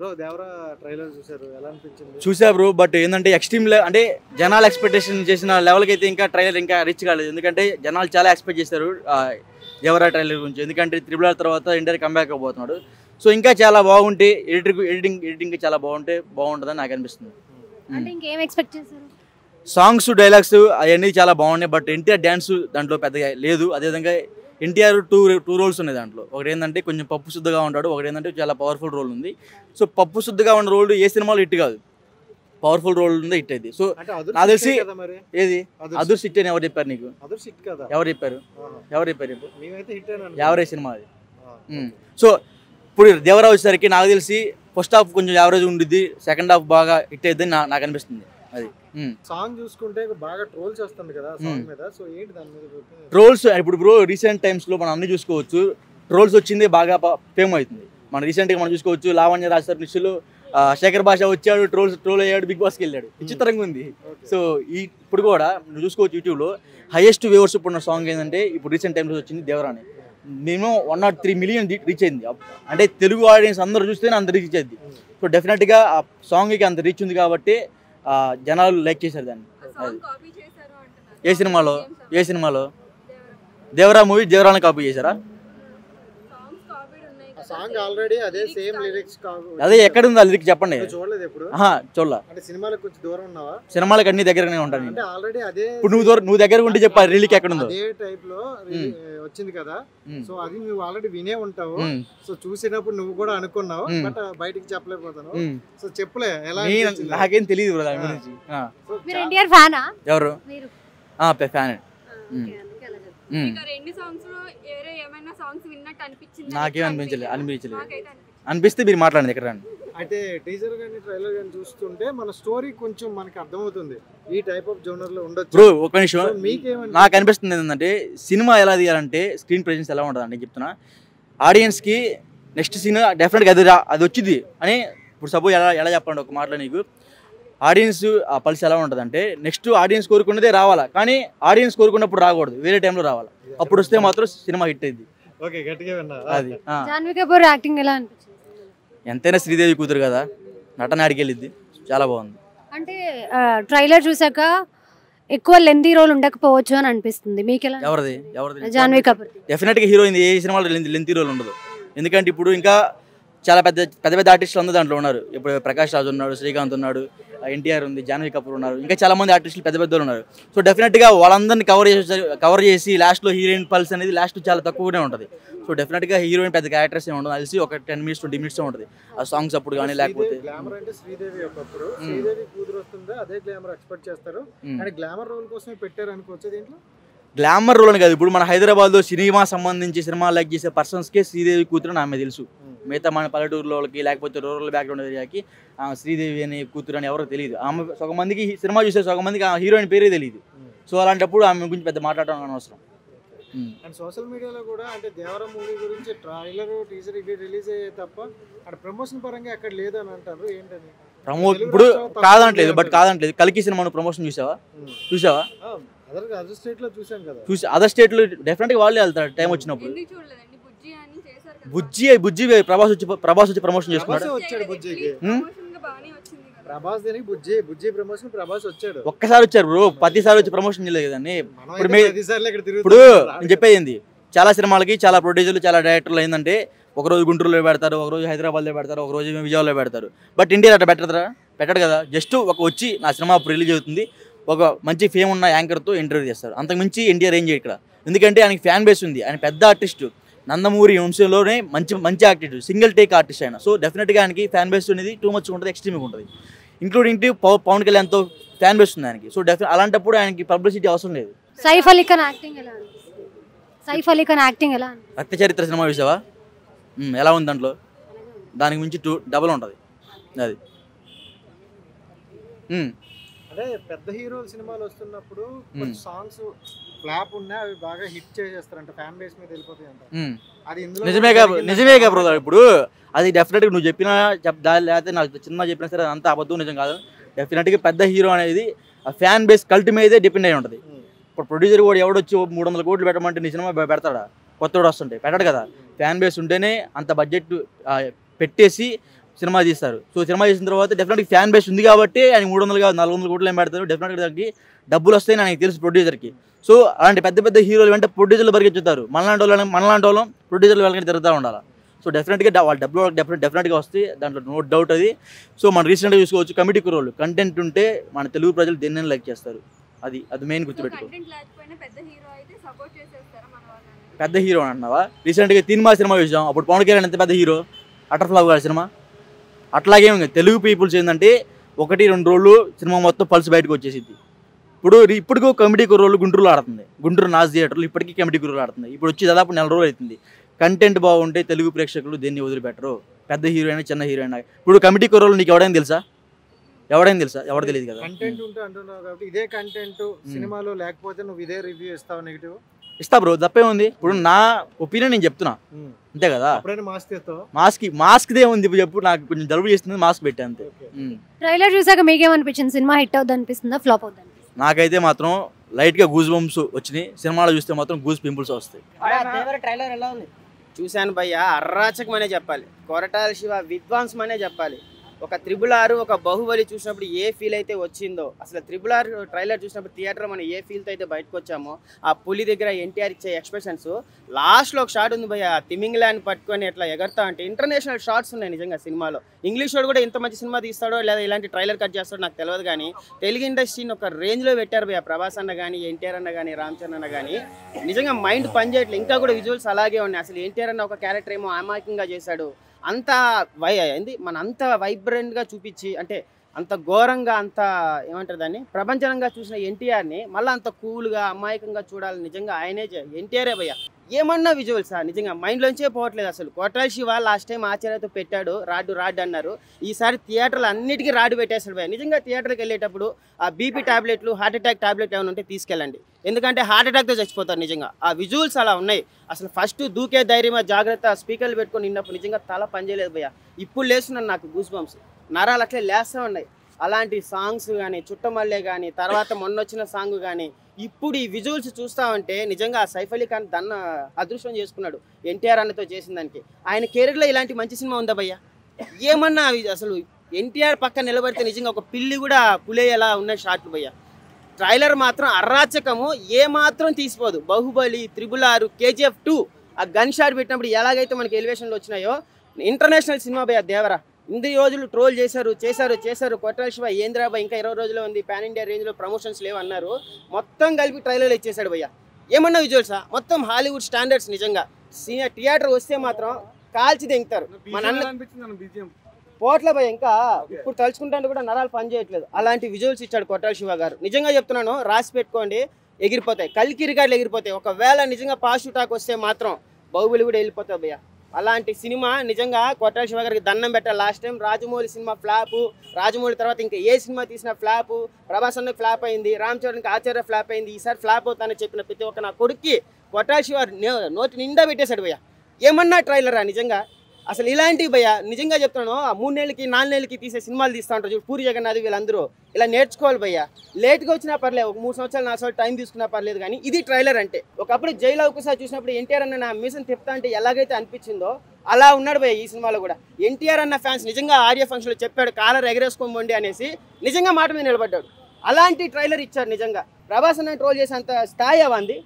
Bro Devara trailer చూసారు, ఎలా అనిపించింది? చూసా బ్రో, బట్ ఏంటంటే ఎక్స్ట్రీమ్ అంటే జనాలు ఎక్స్పెక్టేషన్ చేసిన లెవెల్కి అయితే ఇంకా ట్రైలర్ ఇంకా రీచ్ కాలేదు. ఎందుకంటే జనాలు చాలా ఎక్స్పెక్ట్ చేశారు దేవరా ట్రైలర్ గురించి. ఎందుకంటే RRR తర్వాత ఇండియా కంబ్యాక్ అవబోతున్నాడు. సో ఇంకా చాలా బాగుంటే ఎడిటింగ్ చాలా బాగుంటుందని నాకు అనిపిస్తుంది. అంటే ఇంకేం ఎక్స్పెక్ట్ చేశారు? సాంగ్స్ డైలాగ్స్ అవన్నీ చాలా బాగున్నాయి. బట్ ఎన్టీఆర్ డ్యాన్స్ దాంట్లో పెద్దగా లేదు. అదేవిధంగా ఎన్టీఆర్ టూ రోల్స్ ఉన్నాయి దాంట్లో. ఒకటి ఏంటంటే కొంచెం పప్పు శుద్ధగా ఉంటాడు, ఒకటి ఏంటంటే చాలా పవర్ఫుల్ రోల్ ఉంది. సో పప్పు శుద్ధగా ఉన్న రోల్ ఏ సినిమాలో హిట్ కాదు, పవర్ఫుల్ రోల్ ఉంది హిట్ అయింది. సో నాకు తెలిసి ఏది అదుర్స్ హిట్ అని ఎవరు చెప్పారు నీకు? ఎవరు చెప్పారు యావరేజ్ సినిమా అది. సో ఇప్పుడు దేవరా వచ్చేసరికి నాకు తెలిసి ఫస్ట్ హాఫ్ కొంచెం యావరేజ్ ఉండిద్ది, సెకండ్ హాఫ్ బాగా హిట్ అయింది నాకు అనిపిస్తుంది. అది సాంగ్ చూసుకుంటే బాగా ట్రోల్స్ వస్తుంది కదా సాంగ్ మీద. సో ఏంటి దాని మీద ట్రోల్స్? ఇప్పుడు బ్రో రీసెంట్ టైమ్స్లో మనం అన్ని చూసుకోవచ్చు, ట్రోల్స్ వచ్చింది బాగా ఫేమ్ అవుతుంది. మనం రీసెంట్గా మనం చూసుకోవచ్చు, లావణ్య రాజ్ సార్ నిష్లు శేఖర్ భాష వచ్చాడు, ట్రోల్ అయ్యాడు, బిగ్ బాస్కి వెళ్ళాడు. విచిత్రంగా ఉంది. సో ఇప్పుడు కూడా నువ్వు చూసుకోవచ్చు యూట్యూబ్లో హైయెస్ట్ వ్యూవర్స్ ఇప్పుడు సాంగ్ ఏంటంటే ఇప్పుడు రీసెంట్ టైమ్లో వచ్చింది దేవరాని. మినిమం 103 మిలియన్ రీచ్ అయింది. అంటే తెలుగు ఆడియన్స్ అందరూ చూస్తేనే అంత రీచ్ అయింది. సో డెఫినెట్గా ఆ సాంగ్కి అంత రీచ్ ఉంది కాబట్టి జనాలు లైక్ చేశారు దాన్ని. అది ఏ సినిమాలో దేవరా మూవీ దేవరాని కాపీ చేశారా? సాంగ్ ఆల్రెడీ అదే సేమ్ లిరిక్స్ అదే ఎక్కడ ఉంది ఆ లిరిక్స్ చెప్పండి. చూడలేదు ఎప్పుడు? చూడలా. అంటే సినిమాలకు కొంచెం దూరం ఉన్నావా? సినిమాలకు అన్ని దగ్గరనే ఉంటాను. అంటే ఆల్రెడీ అదే ఇప్పుడు నువ్వు దగ్గర ఉంటే చెప్పా రిలీక్ ఎక్కడ ఉందో. అదే టైప్ లో వచ్చింది కదా. సో అది నువ్వు ఆల్రెడీ వినే ఉంటావు. సో చూసినప్పుడు నువ్వు కూడా అనుకున్నావు, బట్ బయటికి చెప్పలేకపోతాను. సో చెప్పలే ఎలా? నాకేం తెలియదు బ్రో దాని గురించి. మీరు ఎన్టీఆర్ ఫ్యానా? ఎవరు? ఫ్యాన్. నాకేం అనిపించలేదు. అనిపిస్తే మీరు మాట్లాడండి ఎక్కడ రండి. అయితే టీజర్ గానీ ట్రైలర్ గానీ చూస్తుంటే మన స్టోరీ కొంచెం మనకి అర్థమవుతుంది, ఈ టైప్ ఆఫ్ జోనర్ లో ఉండొచ్చు. బ్రో ఒక నిమిషం, నాకు అనిపిస్తుంది ఏంటంటే సినిమా ఎలా తీయాలంటే స్క్రీన్ ప్రెజెన్స్ ఎలా ఉంటుంది అంటే చెప్తున్నా, ఆడియన్స్కి నెక్స్ట్ సీన్ డెఫినెట్గా అది వచ్చింది అని. ఇప్పుడు సపోజ్ ఎలా చెప్పండి ఒక మాటలో నీకు, ఆడియన్స్ ఆ పల్స్ ఎలా ఉంటుంది అంటే నెక్స్ట్ ఆడియన్స్ కోరుకున్నదే రావాలా, కానీ ఆడియన్స్ కోరుకున్నప్పుడు రాకూడదు, వేరే టైంలో రావాలా. అప్పుడు వస్తే మాత్రం సినిమా హిట్ అయింది. అది జాన్వీ కపూర్ యాక్టింగ్ ఎలా అనిపించింది? ఎంతైనా శ్రీదేవి కూతురు కదా, నటన ఆడికెళ్ళిద్ది, చాలా బాగుంది. అంటే ట్రైలర్ చూసాక ఎక్కువ లెంతీ రోల్ ఉండకపోవచ్చు అని అనిపిస్తుంది మీకు ఎలా? ఎవరిది? జాన్వీ కపూర్. డెఫినెట్గా హీరోయిన్ ఏ సినిమాలో లెంతీ రోల్ ఉండదు. ఎందుకంటే ఇప్పుడు ఇంకా చాలా పెద్ద ఆర్టిస్టులు అందరూ దాంట్లో ఉన్నారు. ఇప్పుడు ప్రకాష్ రాజ్ ఉన్నాడు, శ్రీకాంత్ ఉన్నాడు, ఎన్టీఆర్ ఉంది, జాన్వీ కపూర్ ఉన్నారు, ఇంకా చాలా మంది ఆర్టిస్టులు పెద్ద ఉన్నారు. సో డెఫినెట్గా వాళ్ళందరినీ కవర్ చేసి లాస్ట్లో హీరోయిన్ పల్స్ అనేది లాస్ట్ చాలా తక్కువనే ఉంటుంది. సో డెఫినెట్గా హీరోయిన్ పెద్ద క్యారెక్టర్స్ ఏమి ఉండదు, కలిసి ఒక 10 minutes 20 minutes ఉంటుంది ఆ సాంగ్స్ అప్పుడు కానీ. లేకపోతే గ్లామర్ అంటే శ్రీదేవి ఒకప్పుడు, శ్రీదేవి కూతురు వస్తుందా అదే గ్లామర్ ఎక్స్పెక్ట్ చేస్తారు, కానీ గ్లామర్ రోల్ కోసమే పెట్టారు అనుకోవచ్చు. దీంట్లో గ్లామర్ రోల్ అని కాదు, ఇప్పుడు మన హైదరాబాద్లో సినిమా సంబంధించి సినిమా లైక్ చేసే పర్సన్స్కే శ్రీదేవి కూతురు ఆమె తెలుసు. మిగతా మన పల్లెటూరులోకి లేకపోతే రూరల్ బ్యాక్గ్రౌండ్ ఏరియాకి శ్రీదేవి అని కూతురు అని ఎవరికి తెలియదు. ఆమె సగం మందికి సినిమా చూసే సగం మందికి ఆ హీరోయిన్ పేరే తెలియదు. సో అలాంటప్పుడు ఆమె గురించి పెద్ద మాట్లాడడం అనవసరం. అండ్ సోషల్ మీడియాలో కూడా అంటే దేవరా మూవీ గురించి ట్రైలర్ టీజర్ ఇవి రిలీజ్ అయ్యే తప్ప అక్కడ ప్రమోషన్ పరంగా అక్కడ లేదు అని అంటారు. ఏంటని ఇప్పుడు కాదంటలేదు, బట్ కాదంటలేదు. కల్కి సినిమాను ప్రమోషన్ చూసావా? అదర్ స్టేట్ లో చూసాం కదా. అదర్ స్టేట్ లో డెఫినెట్ గా వాళ్ళే వెళ్తారు టైం వచ్చినప్పుడు. బుజ్జి ప్రభాస్ వచ్చి ప్రమోషన్ చేసుకున్నాడు. ఒక్కసారి వచ్చారు బ్రో, 10 సార్లు వచ్చి ప్రమోషన్ చేయలేదు కదండి. ఇప్పుడు నేను చెప్పేది ఏంది, చాలా సినిమాలకి చాలా ప్రొడ్యూసర్లు చాలా డైరెక్టర్లు ఏంటంటే ఒకరోజు గుంటూరులో పెడతారు, ఒకరోజు హైదరాబాద్లో పెడతారు, ఒకరోజు విజయవాడలో పెడతారు. బట్ ఇండియా అట్లా పెట్టడు కదా. జస్ట్ వచ్చి నా సినిమా అప్పుడు రిలీజ్ అవుతుంది, ఒక మంచి ఫేమ్ ఉన్న యాంకర్తో ఇంటర్వ్యూ చేస్తారు. అంతకుమించి ఎన్టీఆర్ ఏం చేయడు ఇక్కడ. ఎందుకంటే ఆయనకి ఫ్యాన్ బేస్ ఉంది, ఆయన పెద్ద ఆర్టిస్టు, నందమూరి వంశంలోనే మంచి యాక్టివ్, సింగిల్ టేక్ ఆర్టిస్ట్ ఆయన. సో డెఫినెట్గా ఆయనకి ఫ్యాన్ బేస్ అనేది టూ మచ్ ఉంటుంది, ఎక్స్ట్రీమ్గా ఉంటుంది. ఇంక్లూడింగ్ పవన్ కళ్యాణ్తో ఫ్యాన్ బేస్ ఉంది ఆయనకి. సో అలాంటప్పుడు ఆయనకి పబ్లిసిటీ అవసరం లేదు. సైఫ్ అలీ ఖాన్ యాక్టింగ్ ఎలా? రక్త చరిత్ర సినిమా చూసావా? ఎలా ఉంది దాంట్లో? దానికి మించి డబల్ ఉంటుంది అది. అదే పెద్ద హీరోల సినిమాలు వస్తున్నప్పుడు సాంగ్స్ ఫ్లాప్ ఉన్నా అవి బాగా హిట్ చేసేస్తారంట, ఫ్యాన్ బేస్ మీద వెళ్ళిపోతాయి అంట. అది నిజమే బ్రో. ఇప్పుడు అది డెఫినెట్గా నువ్వు చెప్పినా లేకపోతే నాకు చిన్న చెప్పినా సరే అంత అబద్ధం నిజం కాదు. డెఫినెట్గా పెద్ద హీరో అనేది ఆ ఫ్యాన్ బేస్ కల్ట్ మీదే డిపెండ్ అయి ఉంటుంది. ఇప్పుడు ప్రొడ్యూసర్ కూడా ఎవడొచ్చి 300 కోట్లు పెట్టమంటే నీ సినిమా పెడతాడా? కొత్తోడు వస్తుంటాయి పెట్టాడు కదా. ఫ్యాన్ బేస్ ఉంటేనే అంత బడ్జెట్ పెట్టేసి సినిమా తీస్తారు. సో సినిమా తీసిన తర్వాత డెఫినెట్గా ఫ్యాన్ బేస్ ఉంది కాబట్టి ఆయన 300 కాదు 400 కోట్లు ఏం పెడతారు. డెఫినెట్గా దానికి డబ్బులు వస్తాయని ఆయనకి తెలుసు ప్రొడ్యూసర్కి. సో అలాంటి పెద్ద పెద్ద హీరోలు వెంట ప్రొడ్యూసర్లు పరిగెత్తుతారు. మనలాంటి వాళ్ళం ప్రొడ్యూసర్లు వెళ్ళకి తిరుగుతూ ఉండాలి. సో డెఫినెట్గా వాళ్ళ డబ్బులు డెఫినెట్గా వస్తాయి, దాంట్లో నో డౌట్ అది. సో మనం రీసెంట్గా చూసుకోవచ్చు కమిటీ కుర్రోళ్ళు కంటెంట్ ఉంటే మన తెలుగు ప్రజలు దేన్ని లైక్ చేస్తారు. అది మెయిన్ గుర్తుపెట్టుకో. పెద్ద హీరో అంటున్నావా? రీసెంట్గా తీన్మా సినిమా చూసాం, అప్పుడు పవన్ కళ్యాణ్ ఎంత పెద్ద హీరో, అటర్ ఫ్లాప్ గారి సినిమా. అట్లాగే తెలుగు పీపుల్స్ ఏంటంటే 1-2 రోజులు సినిమా మొత్తం పల్స్ బయటకు వచ్చేసింది. ఇప్పుడు కమిటీ కుర్రోళ్ళు గుంటూరులో ఆడుతుంది, గుంటూరు నాజ్ థియేటర్లో ఇప్పటికీ కమిటీ కుర్రోళ్ళు ఆడుతుంది. ఇప్పుడు వచ్చి దాదాపు 4 రోజులు అవుతుంది. కంటెంట్ బాగుంటే తెలుగు ప్రేక్షకులు దేన్ని వదిలిపెట్టరు, పెద్ద హీరోయిన్ చిన్న హీరోయిన్. ఇప్పుడు కమిటీ కుర్రోళ్ళు నీకు ఎవడైనా తెలుసా? ఎవరు తెలియదు కదా. కంటెంట్ ఉంటే అంటున్నావు కాబట్టి ఇదే కంటెంట్ సినిమాలో లేకపోతే నువ్వు ఇదే రివ్యూ ఇస్తావు, నెగిటివ్ ఇస్తా బ్రో, తప్పే ఉంది. ఇప్పుడు నా ఒపీనియన్ నేను చెప్తున్నా అంతే కదా. మాస్క్ దే ఉంది చెప్పు, నాకు కొంచెం జలుబు చేస్తుంది, మాస్క్ పెట్టా అంతే. ట్రైలర్ చూసాక మీకేమనిపించింది? సినిమా హిట్ అవుద్ది అనిపిస్తుందా, ఫ్లాప్ అవుద్ది? నాకైతే మాత్రం లైట్ గా గూస్ బంప్స్ వచ్చినాయి, సినిమాలో చూస్తే మాత్రం గూస్ పింపుల్స్ వస్తాయి. ట్రైలర్ ఎలా ఉంది? చూశాను భయ్య, అర్రాచకమనే చెప్పాలి, కొరటాల శివ విద్వాంసమనే చెప్పాలి. ఒక 666 ఒక బాహుబలి చూసినప్పుడు ఏ ఫీల్ అయితే వచ్చిందో, అసలు 666 ట్రైలర్ చూసినప్పుడు థియేటర్లో మనం ఏ ఫీల్తో అయితే బయటకు వచ్చామో, ఆ పులి దగ్గర ఎన్టీఆర్ ఇచ్చే ఎక్స్ప్రెషన్స్, లాస్ట్లో ఒక షాట్ ఉంది భయ్య, తిమింగ్లాండ్ పట్టుకొని ఎట్లా ఎగరతా అంటే ఇంటర్నేషనల్ షాట్స్ ఉన్నాయి నిజంగా సినిమాలో. ఇంగ్లీష్ వాడు కూడా ఇంత మంచి సినిమా తీస్తాడో లేదా ఇలాంటి ట్రైలర్ కట్ చేస్తాడో నాకు తెలియదు, కానీ తెలుగు ఇండస్ట్రీని ఒక రేంజ్లో పెట్టారు భయ్య. ప్రభాస్ అన్న కానీ, ఎన్టీఆర్ అన్న కానీ, రామ్ చరణ్ అన్న కానీ నిజంగా మైండ్ పనిచేయట్లేదు. ఇంకా కూడా విజువల్స్ అలాగే ఉన్నాయి. అసలు ఎన్టీఆర్ అన్న ఒక క్యారెక్టర్ ఏమో అమాయకంగా చేశాడు, అంత మన అంత వైబ్రెంట్గా చూపించి, అంటే అంత ఘోరంగా, అంత ఏమంటారు దాన్ని ప్రపంచంగా చూసిన ఎన్టీఆర్ని మళ్ళీ అంత కూల్గా అమాయకంగా చూడాలి. నిజంగా ఆయనే ఎన్టీఆరే భయ్య. ఏమన్నా విజువల్సా నిజంగా మైండ్లోంచే పోవట్లేదు. అసలు కొరటాల శివ లాస్ట్ టైం ఆచార్యతో పెట్టాడు రాడ్డు అన్నారు, ఈసారి థియేటర్లు అన్నిటికీ రాడ్డు పెట్టేస్తాడు భయ్య. నిజంగా థియేటర్కి వెళ్ళేటప్పుడు ఆ బీపీ టాబ్లెట్లు, హార్ట్ అటాక్ టాబ్లెట్ ఏమైనా ఉంటే తీసుకెళ్ళండి, ఎందుకంటే హార్ట్ అటాక్తో చచ్చిపోతారు. నిజంగా ఆ విజువల్స్ అలా ఉన్నాయి. అసలు ఫస్ట్ దూకే ధైర్యమా జాగ్రత్త స్పీకర్లు పెట్టుకొని నిన్నప్పుడు నిజంగా తల పనిచేయలేదు భయ్య. ఇప్పుడు లేస్తున్నాను, నాకు గూస్ బంప్స్, నరాలు అట్లే లేస్తూ ఉన్నాయి. అలాంటి సాంగ్స్ కానీ, చుట్టమల్లే కానీ, తర్వాత మొన్న వచ్చిన సాంగ్ కానీ, ఇప్పుడు ఈ విజువల్స్ చూస్తామంటే నిజంగా సైఫ్ అలీ ఖాన్ దన్న అదృష్టం చేసుకున్నాడు ఎన్టీఆర్ అన్నతో చేసిన దానికి. ఆయన కెరీర్లో ఇలాంటి మంచి సినిమా ఉందా భయ్య? ఏమన్నా అసలు ఎన్టీఆర్ పక్కన నిలబడితే నిజంగా ఒక పిల్లి కూడా పులేలా ఉన్న షాట్లు భయ్య. ట్రైలర్ మాత్రం అరాచకము, ఏ మాత్రం తీసిపోదు. బాహుబలి, 666, KGF 2 ఆ గన్ షాట్ పెట్టినప్పుడు ఎలాగైతే మనకి ఎలివేషన్లు వచ్చినాయో, ఇంటర్నేషనల్ సినిమా భయ్య దేవరా. ఇన్ని రోజులు ట్రోల్ చేశారు కొరటాల శివ, ఏంద్రాబాయ్ ఇంకా 20 రోజులు ఉంది, పాన్ ఇండియా రేంజ్లో ప్రమోషన్స్ లేవన్నారు, మొత్తం కలిపి ట్రైలర్లు ఇచ్చేసాడు భయ్య. ఏమన్నా విజువల్సా? మొత్తం హాలీవుడ్ స్టాండర్డ్స్. నిజంగా థియేటర్ వస్తే మాత్రం కాల్చి దింగుతారు. పోట్ల భయ్య, ఇంకా ఇప్పుడు తలుచుకుంటే కూడా నరాలు పనిచేయట్లేదు. అలాంటి విజువల్స్ ఇచ్చాడు కొరటాల శివ గారు. నిజంగా చెప్తున్నాను, రాసి పెట్టుకోండి, ఎగిరిపోతాయి, కల్కి రికార్డులు ఎగిరిపోతాయి. ఒకవేళ నిజంగా పాజిటివ్ టాక్ వస్తే మాత్రం బాహుబలి కూడా వెళ్ళిపోతాయి భయ్య. అలాంటి సినిమా నిజంగా కొరటాల శివ గారికి దండం పెట్టాలి. Last time Rajamouli cinema flop, Rajamouli తర్వాత ఇంకా ఏ సినిమా తీసినా ఫ్లాపు, ప్రభాస్ అన్నకి ఫ్లాప్ అయింది, రామ్ చరణ్కి ఆచార్య ఫ్లాప్ అయింది, ఈసారి ఫ్లాప్ అవుతానని చెప్పిన ప్రతి ఒక్క నా కొడుక్కి కొరటాల శివ నోటి నిండా పెట్టేశాడు భయ్య. ఏమన్నా ట్రైలరా నిజంగా? అసలు ఇలాంటివి భయ్య నిజంగా చెప్తున్నాను, 3 నెలలకి 4 నెలలకి తీసే సినిమాలు తీస్తూ ఉంటారు చూడు, పూరి జగన్నాథ్ వీళ్ళందరూ ఇలా నేర్చుకోవాలి భయ్య. లేట్గా వచ్చినా పర్లేదు, ఒక 3 సంవత్సరాలు 4 సంవత్సరాలు టైం తీసుకున్నా పర్లేదు, కానీ ఇది ట్రైలర్ అంటే. ఒకప్పుడు జైలు ఒకసారి చూసినప్పుడు ఎన్టీఆర్ అన్న నా మీసం తిప్పుతా అంటే ఎలాగైతే అనిపించిందో అలా ఉన్నాడు భయ్య ఈ సినిమాలో కూడా. ఎన్టీఆర్ అన్న ఫ్యాన్స్ నిజంగా ఆడియో ఫంక్షన్లో చెప్పాడు కాలర్ ఎగరేసుకోండి అనేసి, నిజంగా మాట మీద నిలబడ్డాడు. అలాంటి ట్రైలర్ ఇచ్చారు నిజంగా. ప్రభాస్ అన్న ట్రోల్ చేసేంత స్థాయి అవంది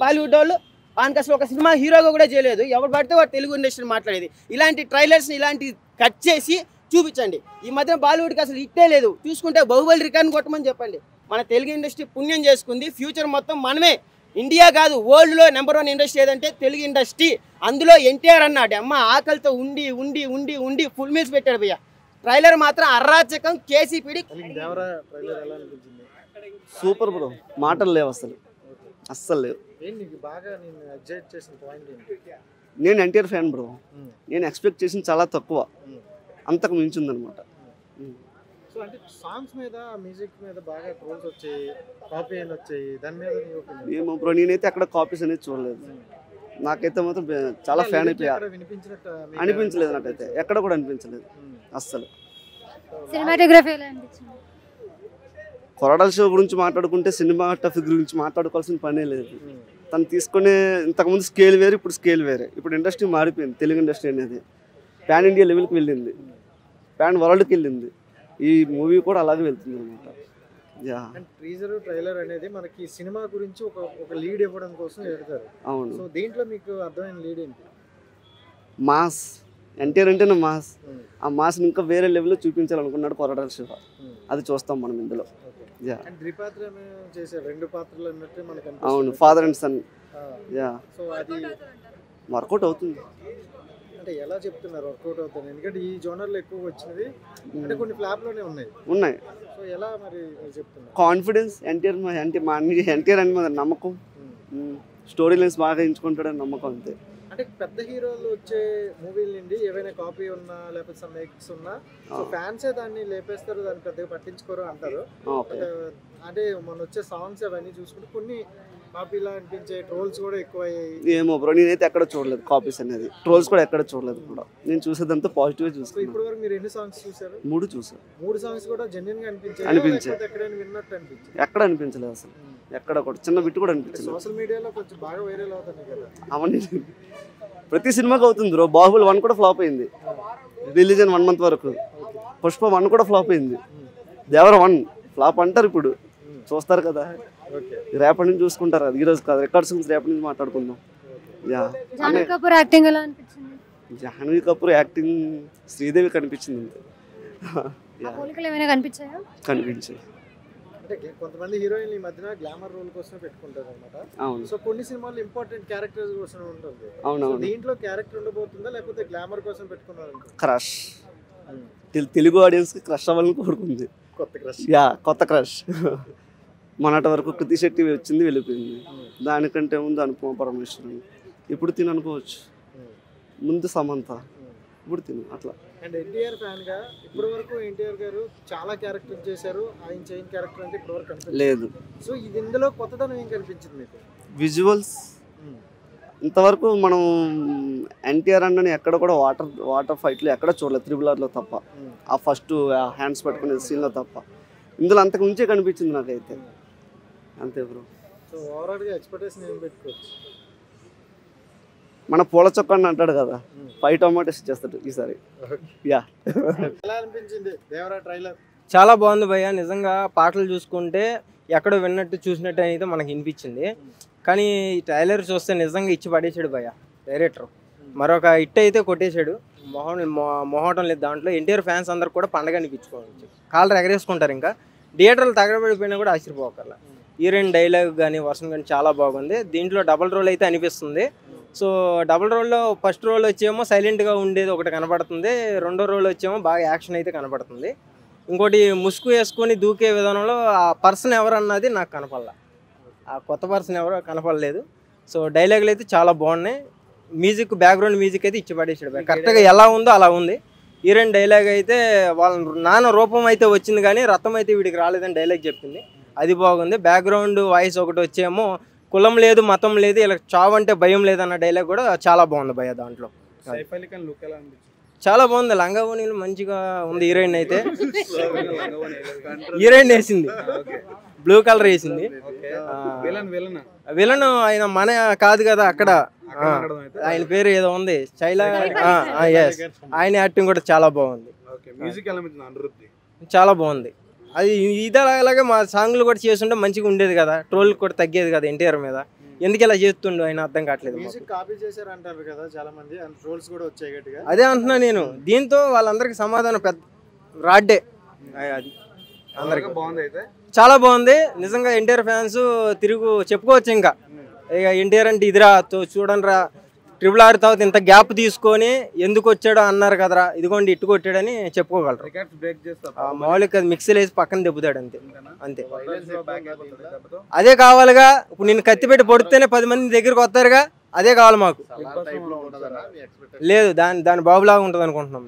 బాలీవుడ్ వాళ్ళు. ఆయనకి అసలు ఒక సినిమా హీరోగా కూడా చేయలేదు, ఎవరు పడితే వాడు తెలుగు ఇండస్ట్రీ మాట్లాడేది. ఇలాంటి ట్రైలర్స్ని ఇలాంటి కట్ చేసి చూపించండి. ఈ మధ్య బాలీవుడ్కి అసలు ఇట్టే లేదు. చూసుకుంటే బాహుబలి రికార్డ్ కొట్టమని చెప్పండి. మన తెలుగు ఇండస్ట్రీ పుణ్యం చేసుకుంది, ఫ్యూచర్ మొత్తం మనమే. ఇండియా కాదు, వరల్డ్లో నెంబర్ 1 ఇండస్ట్రీ ఏదంటే తెలుగు ఇండస్ట్రీ. అందులో ఎన్టీఆర్ అన్నాడు అమ్మ ఆకలితో ఉండి ఉండి ఉండి ఉండి ఫుల్ మీల్స్ పెట్టాడు భయ్య. ట్రైలర్ మాత్రం అరాచకం, కేసీపీడి. సూపర్ బ్రో, మాటలు లేవు అస్సలు లేవు. నేను ఎన్టీఆర్ ఫ్యాన్ బ్రో. నేను ఎక్స్పెక్ట్ చేసింది చాలా తక్కువ, అంతకు మించిందనమాట. సో అంటే సాంగ్స్ మీద, మ్యూజిక్ మీద బాగా ట్రోల్స్ వచ్చాయి, కాపీ అని వచ్చాయి, దాని మీద ఏమో బ్రో, నేనైతే అక్కడ కాపీస్ అనేది చూడలేదు. నాకైతే మాత్రం చాలా ఫ్యాన్ అయిపోయా, అనిపించలేదు నాకైతే, ఎక్కడ కూడా అనిపించలేదు అస్సలు. సినిమాటోగ్రఫీ ఎలా అనిపించింది? కొరటాల శివ గురించి మాట్లాడుకుంటే సినిమాటోగ్రఫీ గురించి మాట్లాడుకోవాల్సిన పనే లేదు. తను తీసుకునే ఇంతకుముందు స్కేల్ వేరు, ఇప్పుడు స్కేల్ వేరే. ఇప్పుడు ఇండస్ట్రీ మారిపోయింది, తెలుగు ఇండస్ట్రీ అనేది పాన్ ఇండియా లెవెల్కి వెళ్ళింది. ఫ్యాన్ వరల్డ్కి వెళ్ళింది. ఈ మూవీ కూడా అలాగే వెళ్తుంది అనమాట. యా టీజర్ ట్రైలర్ అనేది మనకి సినిమా గురించి ఒక లీడ్ ఇవ్వడం కోసం పెడతారు. అవును. సో దీంట్లో మీకు అర్థమైన లీడ్ ఏంటి? మాస్. ఎన్టీఆర్ అంటేనే మాస్. ఆ మాస్ని ఇంకా వేరే లెవెల్లో చూపించాలనుకున్నాడు కొరటాల శివ. అది చూస్తాం మనం ఇందులో. యా చేశారు 2 పాత్రలు అన్నట్టు మనకి. అవును, father and son. Yeah so అది వర్కౌట్ అవుతుంది. అంటే ఎలా చెప్తున్నారు వర్కౌట్ అవుతుంది? ఎందుకంటే ఈ జోనర్లో ఎక్కువ వచ్చినవి అంటే కొన్ని ఫ్లాప్లోనే ఉన్నాయి. సో ఎలా మరి చెప్తున్నారు? కాన్ఫిడెన్స్. ఎన్టీఆర్ అని నమ్మకం. స్టోరీ లైన్స్ బాగా ఎంచుకుంటాడని నమ్మకం అంతే. అంటే పెద్ద హీరోలు వచ్చే మూవీల నుండి ఏవైనా కాపీ ఉన్నా లేకపోతే సమ్ ఎక్స్ ఉన్నా సో ఫ్యాన్సే దాన్ని లేపేస్తారు, దాన్ని పెద్దగా పట్టించుకోరు అంటారు. అంటే మన వచ్చే సాంగ్స్ అవన్నీ చూసుకుంటే కొన్ని కాపీలా అనిపించే ట్రోల్స్ కూడా ఎక్కువ అయ్యాయి. ఏమో బ్రో, నేనైతే ఎక్కడ చూడలేదు కాపీస్ అనేది. ట్రోల్స్ కూడా ఎక్కడ చూడలేదు కూడా. నేను చూసేదంతా పాజిటివ్ చూసుకున్నాను. ఇప్పుడు వరకు మీరు ఎన్ని సాంగ్స్ చూసారు? 3 చూసాను. 3 సాంగ్స్ కూడా జెన్యూన్ గా అనిపించాయి. ఎక్కడైనా విన్నట్టు అనిపించింది? ఎక్కడ అనిపించలేదు అసలు. ఎక్కడ కూడా చిన్న బిట్ కూడా అనిపించలేదు. సోషల్ మీడియాలో కొంచెం బాగా వైరల్ అవుతుంది కదా అవన్నీ. ప్రతి సినిమాకి అవుతుంది బ్రో. బాహుబలి 1 కూడా ఫ్లాప్ అయింది రిలీజ్ అయిన 1 month వరకు. పుష్ప 1 కూడా ఫ్లాప్ అయింది. దేవర 1 ఫ్లాప్ అంటారు. ఇప్పుడు చూస్తారు కదా, రేపటి నుంచి చూసుకుంటారు. అది ఈరోజు కాదు, రికార్డ్స్ గురించి రేపటి నుంచి మాట్లాడుకుందాం. జాహ్నవి కపూర్ యాక్టింగ్ ఎలా అనిపించింది? జాహ్నవి కపూర్ యాక్టింగ్ శ్రీదేవి కనిపించింది అంతే. పోలికలు ఏమైనా కనిపించాయా? కనిపించింది. అంటే కొంతమంది హీరోయిన్లు ఈ మధ్యన గ్లామర్ రోల్ కోసం పెట్టుకుంటారు అనమాట. అవును. సో కొన్ని సినిమాలు ఇంపార్టెంట్ క్యారెక్టర్స్ కోసం ఉంటుంది. అవునవును. దీంట్లో క్యారెక్టర్ ఉండబోతుందా లేకపోతే గ్లామర్ కోసం పెట్టుకున్నారు? క్రష్. తెలుగు ఆడియన్స్ కి క్రష్ అవ్వాలని కోరుకుంది. కొత్త క్రష్. కొత్త క్రష్. మొన్నటి వరకు కృతి శెట్టి వచ్చింది, వెళ్ళిపోయింది. దానికంటే ముందు అనుపమ పరమేశ్వరన్, ఇప్పుడు తిని అనుకోవచ్చు. ముందు సమంత, ఇప్పుడు తిను అట్లా. అండ్ ఎన్టీఆర్ ఫ్యాన్ గా ఇప్పటి వరకు ఎన్టీఆర్ గారు చాలా క్యారెక్టర్ చేశారు. ఆయన చైన్ క్యారెక్టర్ అంటే ఇప్పటి వరకు లేదు. సో ఇది ఇందులో కొత్తదనం ఏం కనిపించింది మీకు? విజువల్స్. ఇంతవరకు మనం ఎన్టీఆర్ అన్నని ఎక్కడ కూడా వాటర్ ఫైట్లు ఎక్కడ చూడలేదు, RRRలో తప్ప. ఆ ఫస్ట్ హ్యాండ్స్ పట్టుకునే సీన్లో తప్ప. ఇందులో అంతకు మించే కనిపించింది నాకైతే. అంతే బ్రో. సో ఓవరాల్గా ఎక్స్పెక్టేషన్ ఏం పెట్టుకోవచ్చు? మన పూల చొక్కాన్ని అంటాడు కదా, 5 టొమాటోస్ చేస్తాడు ఈసారి. యా. ఎలా అనిపించింది దేవరా ట్రైలర్? చాలా బాగుంది భయ్య. నిజంగా పాటలు చూసుకుంటే ఎక్కడో విన్నట్టు చూసినట్టు అయితే మనకి వినిపించింది. కానీ ఈ ట్రైలర్ చూస్తే నిజంగా ఇచ్చి పడేసాడు భయ్య డైరెక్టర్. మరొక హిట్ అయితే కొట్టేశాడు. మొహటం లేదు దాంట్లో. ఎన్టీఆర్ ఫ్యాన్స్ అందరు కూడా పండగ అనిపించుకోవచ్చు, కాళ్ళు ఎగరేసుకుంటారు. ఇంకా థియేటర్లు తగలబడిపోయినా కూడా ఆశ్చర్యపోకర్లా. హీరోయిన్ డైలాగ్ కానీ వర్షన్ కానీ చాలా బాగుంది. దీంట్లో డబుల్ రోల్ అయితే అనిపిస్తుంది. సో డబుల్ రోల్లో ఫస్ట్ రోల్ వచ్చేమో సైలెంట్గా ఉండేది ఒకటి కనపడుతుంది, రెండో రోల్ వచ్చేమో బాగా యాక్షన్ అయితే కనపడుతుంది. ఇంకోటి ముసుగు వేసుకొని దూకే విధానంలో ఆ పర్సన్ ఎవరన్నది నాకు కనపడలా. ఆ కొత్త పర్సన్ ఎవరో కనపడలేదు. సో డైలాగులు అయితే చాలా బాగున్నాయి. మ్యూజిక్, బ్యాక్గ్రౌండ్ మ్యూజిక్ అయితే ఇచ్చి పడేసాడు. కరెక్ట్గా ఎలా ఉందో అలా ఉంది. హీరోయిన్ డైలాగ్ అయితే వాళ్ళ నాన్న రూపం అయితే వచ్చింది కానీ రథం అయితే వీడికి రాలేదని డైలాగ్ చెప్పింది. అది బాగుంది. బ్యాక్గ్రౌండ్ వాయిస్ ఒకటి వచ్చేమో కులం లేదు మతం లేదు ఇలా చావంటే భయం లేదన్న డైలాగ్ కూడా చాలా బాగుంది భయ్య దాంట్లో. చాలా బాగుంది. లంగావోణీలు మంచిగా ఉంది. హీరోయిన్ అయితే హీరోయిన్ వేసింది బ్లూ కలర్ వేసింది. విలన్ ఆయన మన కాదు కదా అక్కడ, ఆయన పేరు ఏదో ఉంది శైలా. ఆయన యాక్టింగ్ కూడా చాలా బాగుంది. చాలా బాగుంది. అది ఇదేలాగే మా సాంగ్లు కూడా చేస్తుంటే మంచిగా ఉండేది కదా, ట్రోల్ కూడా తగ్గేది కదా ఎన్టీఆర్ మీద. ఎందుకు ఇలా చేస్తుండో ఆయన అర్థం కావట్లేదు. అదే అంటున్నా నేను. దీంతో వాళ్ళందరికీ సమాధానం పెద్ద రాడ్డే. అది అందరికి చాలా బాగుంది. నిజంగా ఎన్టీఆర్ ఫ్యాన్స్ తిరుగు చెప్పుకోవచ్చు. ఇంకా ఇక ఎన్టీఆర్ అంటే ఇదిరా చూడండి రా, RRR తర్వాత ఇంత గ్యాప్ తీసుకొని ఎందుకు వచ్చాడో అన్నారు కదరా, ఇదిగోండి ఇట్టు కొట్టాడని చెప్పుకోగలరు. మామూలుగా మిక్సీలు వేసి పక్కన దెబ్బతాడు అంతే. అంతే అదే కావాలిగా. ఇప్పుడు నేను కత్తి పెట్టి పొడితేనే 10 మంది దగ్గరికి వస్తారుగా, అదే కావాలి మాకు. లేదు దాని బాబులాగా ఉంటుంది అనుకుంటున్నాం.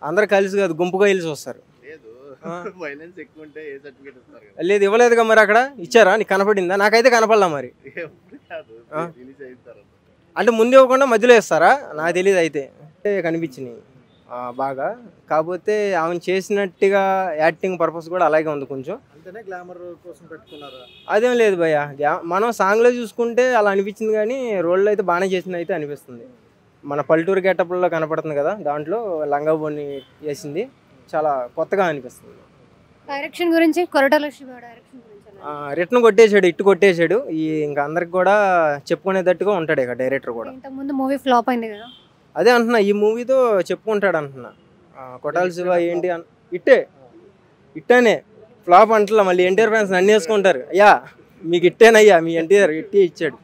అందరు కలిసి కాదు, గుంపుగా వెళ్ళి వస్తారు. లేదు ఇవ్వలేదుగా మరి. అక్కడ ఇచ్చారా? నీకు కనపడిందా? నాకైతే కనపడలా మరి. అంటే ముందు ఇవ్వకుండా మధ్యలో ఇస్తారా? నాకు తెలియదు. అయితే కనిపించినాయి బాగా. కాకపోతే ఆమె చేసినట్టుగా యాక్టింగ్ పర్పస్ కూడా అలాగే ఉంది కొంచెం. అదేం లేదు భయ్య. మనం సాంగ్లో చూసుకుంటే అలా అనిపించింది కానీ రోల్లో అయితే బాగానే చేసింది అయితే అనిపిస్తుంది. మన పల్లెటూరు గెటప్లో కనపడుతుంది కదా, దాంట్లో లంగా బోని వేసింది చాలా కొత్తగా అనిపిస్తుంది. డైరెక్షన్ గురించి కొరటాల శివ డైరెక్షన్ గురించి రిటర్న్ కొట్టేశాడు, ఇట్టు కొట్టేశాడు. ఇంకా అందరికి కూడా చెప్పుకునేటట్టుగా ఉంటాడు ఇక డైరెక్టర్ కూడా. ఇంతకుముందు మూవీ ఫ్లాప్ అయింది కదా, అదే అంటున్నా, ఈ మూవీతో చెప్పుకుంటాడు అంటున్నా. కొట్టాల శివ ఏంటి ఇట్టేనే ఫ్లాప్ అంటలా, మళ్ళీ ఎన్టీఆర్ ఫ్యాన్స్ అన్నీ వేసుకుంటారు, అయ్యా మీకు ఇట్టేనయ్యా, మీ ఎన్టీఆర్ ఇట్టే ఇచ్చాడు.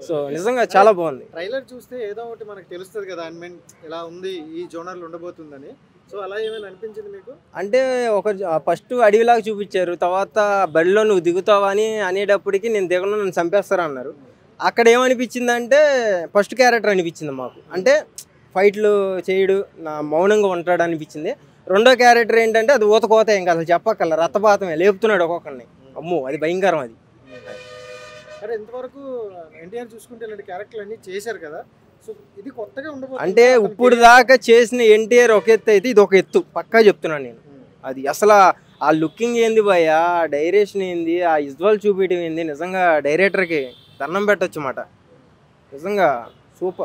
సో నిజంగా చాలా బాగుంది. ట్రైలర్ చూస్తే ఏదో ఒకటి మనకు తెలుస్తుంది కదా, ఐ మీన్ ఇలా ఉంది ఈ జోనర్లో ఉండబోతుందని. సో అలా ఏమైనా అనిపించింది మీకు? అంటే ఒక ఫస్ట్ అడవిలాగా చూపించారు, తర్వాత బడిలో నువ్వు దిగుతావా అని అనేటప్పటికి నేను దిగను, నన్ను చంపేస్తారా అన్నారు. అక్కడ ఏమనిపించిందంటే ఫస్ట్ క్యారెక్టర్ అనిపించింది మాకు, అంటే ఫైట్లు చేయడు, నా మౌనంగా ఉంటాడు అనిపించింది. రెండో క్యారెక్టర్ ఏంటంటే అది ఊతకోత, ఇంకా అసలు చెప్పక్కల రక్తపాతమే, లేపుతున్నాడు ఒక్కొక్కరిని, అమ్మో అది భయంకరం. అది అరే ఇంతవరకు ఎన్టీఆర్ చూసుకుంటే ఇలాంటి క్యారెక్టర్లు అన్ని చేశారు కదా, సో ఇది కొత్తగా ఉండబోతుంది అంటే ఇప్పుడు దాకా చేసిన ఎన్టీఆర్ ఒక ఎత్తు అయితే ఇది ఒక ఎత్తు పక్కా చెప్తున్నాను నేను. అది అసలు ఆ లుకింగ్ ఏంది భయ, ఆ డైరెక్షన్ ఏంది, ఆ విజువల్ చూపించడం ఏంది, నిజంగా డైరెక్టర్కి దండం పెట్టచ్చు మాట, నిజంగా సూపర్.